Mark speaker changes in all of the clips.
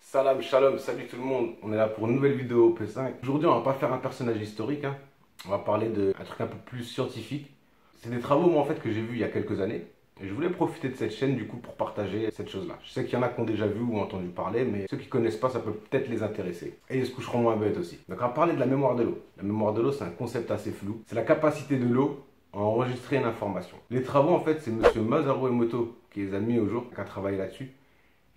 Speaker 1: Salam, shalom, salut tout le monde, on est là pour une nouvelle vidéo P5. Aujourd'hui on va pas faire un personnage historique, hein. On va parler d'un truc un peu plus scientifique. C'est des travaux moi en fait que j'ai vus il y a quelques années. Et je voulais profiter de cette chaîne du coup pour partager cette chose là. Je sais qu'il y en a qui ont déjà vu ou entendu parler, mais ceux qui connaissent pas ça peut peut-être les intéresser. Et ils se coucheront moins bêtes aussi. Donc on va parler de la mémoire de l'eau. La mémoire de l'eau c'est un concept assez flou. C'est la capacité de l'eau à enregistrer une information. Les travaux en fait c'est monsieur Masaru Emoto qui les a mis au jour, qui a travaillé là-dessus.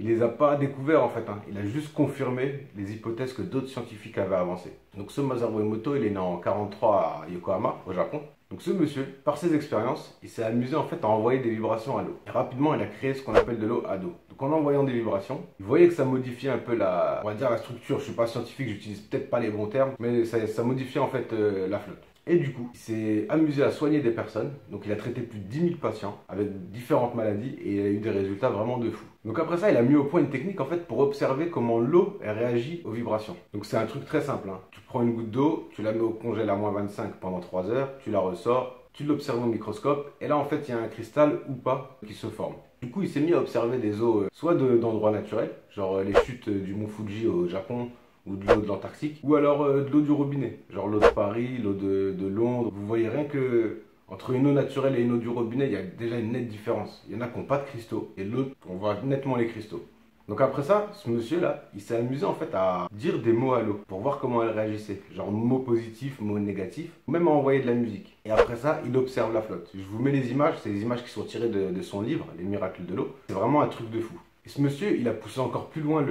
Speaker 1: Il les a pas découverts en fait, hein. Il a juste confirmé les hypothèses que d'autres scientifiques avaient avancées. Donc ce Masaru Emoto, il est né en 1943 à Yokohama, au Japon. Donc ce monsieur, par ses expériences, il s'est amusé en fait à envoyer des vibrations à l'eau. Et rapidement, il a créé ce qu'on appelle de l'eau à dos. Donc en envoyant des vibrations, il voyait que ça modifiait un peu on va dire la structure. Je suis pas scientifique, j'utilise peut-être pas les bons termes, mais ça modifiait en fait la flotte. Et du coup, il s'est amusé à soigner des personnes. Donc il a traité plus de 10 000 patients avec différentes maladies et il a eu des résultats vraiment de fou. Donc après ça, il a mis au point une technique en fait pour observer comment l'eau réagit aux vibrations. Donc c'est un truc très simple, hein. Tu prends une goutte d'eau, tu la mets au congèle à -25 pendant 3 heures, tu la ressors, tu l'observes au microscope et là en fait il y a un cristal ou pas qui se forme. Du coup, il s'est mis à observer des eaux soit d'endroits naturels, genre les chutes du mont Fuji au Japon, ou de l'eau de l'Antarctique, ou alors de l'eau du robinet, genre l'eau de Paris, l'eau de Londres. Vous voyez rien que entre une eau naturelle et une eau du robinet, il y a déjà une nette différence. Il y en a qui n'ont pas de cristaux, et l'autre, on voit nettement les cristaux. Donc après ça, ce monsieur-là, il s'est amusé en fait à dire des mots à l'eau pour voir comment elle réagissait. Genre mots positifs, mots négatifs, ou même à envoyer de la musique. Et après ça, il observe la flotte. Je vous mets les images, c'est des images qui sont tirées de son livre, Les miracles de l'eau. C'est vraiment un truc de fou. Et ce monsieur, il a poussé encore plus loin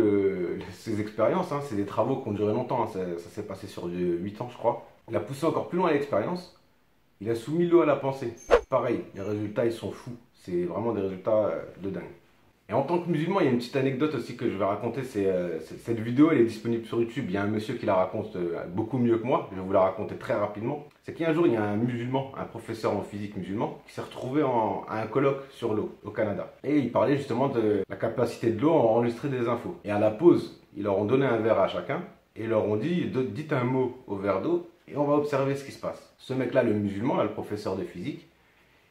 Speaker 1: ses expériences, hein. C'est des travaux qui ont duré longtemps, hein. Ça s'est passé sur 8 ans je crois. Il a poussé encore plus loin l'expérience, il a soumis l'eau à la pensée. Pareil, les résultats ils sont fous, c'est vraiment des résultats de dingue. Et en tant que musulman, il y a une petite anecdote aussi que je vais raconter, cette vidéo elle est disponible sur YouTube, il y a un monsieur qui la raconte beaucoup mieux que moi, je vais vous la raconter très rapidement. C'est qu'un jour, il y a un musulman, un professeur en physique musulman, qui s'est retrouvé à un colloque sur l'eau au Canada. Et il parlait justement de la capacité de l'eau à enregistrer des infos. Et à la pause, ils leur ont donné un verre à chacun, et ils leur ont dit, dites un mot au verre d'eau, et on va observer ce qui se passe. Ce mec-là, le musulman, là, le professeur de physique,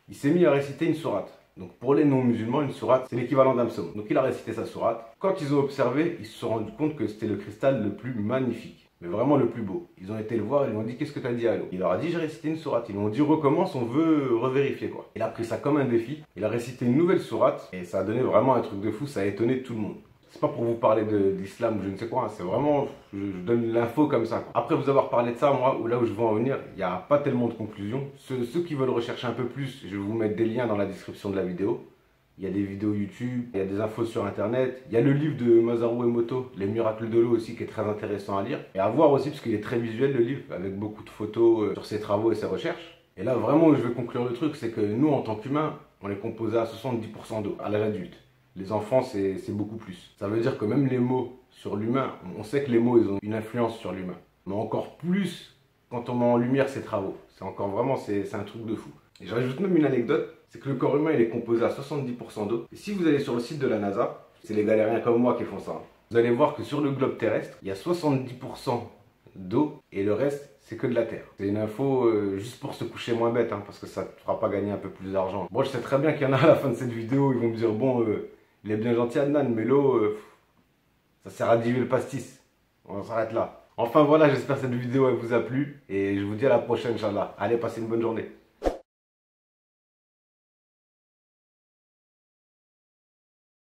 Speaker 1: il s'est mis à réciter une sourate. Donc pour les non-musulmans, une sourate, c'est l'équivalent d'un psaume. Donc il a récité sa sourate. Quand ils ont observé, ils se sont rendus compte que c'était le cristal le plus magnifique. Mais vraiment le plus beau. Ils ont été le voir, ils lui ont dit qu'est-ce que tu as dit à l'eau. Il leur a dit j'ai récité une sourate. Ils lui ont dit recommence, on veut revérifier quoi. Il a pris ça comme un défi. Il a récité une nouvelle sourate et ça a donné vraiment un truc de fou, ça a étonné tout le monde. C'est pas pour vous parler de l'islam ou je ne sais quoi, hein. C'est vraiment, je donne l'info comme ça, quoi. Après vous avoir parlé de ça, moi, là où je veux en venir, il n'y a pas tellement de conclusions. Ceux qui veulent rechercher un peu plus, je vais vous mettre des liens dans la description de la vidéo. Il y a des vidéos YouTube, il y a des infos sur internet, il y a le livre de Masaru Emoto, Les miracles de l'eau aussi, qui est très intéressant à lire. Et à voir aussi, parce qu'il est très visuel le livre, avec beaucoup de photos sur ses travaux et ses recherches. Et là vraiment où je veux conclure le truc, c'est que nous en tant qu'humains, on est composé à 70% d'eau, à l'âge adulte. Les enfants, c'est beaucoup plus. Ça veut dire que même les mots sur l'humain, on sait que les mots, ils ont une influence sur l'humain. Mais encore plus quand on met en lumière ses travaux. C'est encore vraiment, c'est un truc de fou. Et je rajoute même une anecdote, c'est que le corps humain, il est composé à 70% d'eau. Et si vous allez sur le site de la NASA, c'est les galériens comme moi qui font ça. Vous allez voir que sur le globe terrestre, il y a 70% d'eau et le reste, c'est que de la terre. C'est une info juste pour se coucher moins bête, hein, parce que ça ne te fera pas gagner un peu plus d'argent. Bon, je sais très bien qu'il y en a à la fin de cette vidéo, ils vont me dire, bon... il est bien gentil Adnan, mais l'eau, ça sert à diluer le pastis. On s'arrête là. Enfin voilà, j'espère que cette vidéo elle vous a plu. Et je vous dis à la prochaine, Inch'Allah. Allez, passez une bonne journée.